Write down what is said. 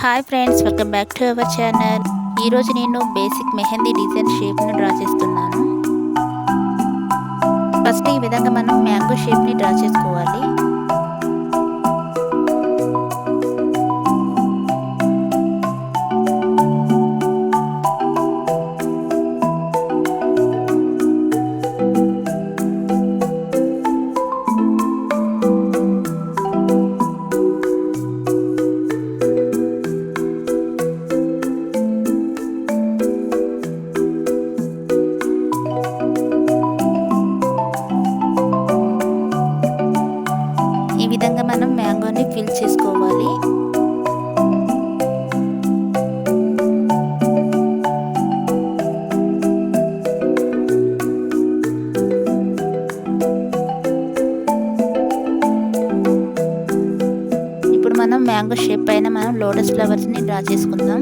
Hi friends, welcome back to our channel. ఈరోజు నేను basic mehndi design షేప్ను draw చేస్తున్నాను. First ఈ విధంగా మనం మ్యాంగో షేప్ని డ్రా చేసుకోవాలి. ఈ విధంగా మనం మ్యాంగోని ఫిల్ చేసుకోవాలి. ఇప్పుడు మనం మ్యాంగో షేప్ పైన మనం లోటస్ ఫ్లవర్స్ని డ్రా చేసుకుందాం.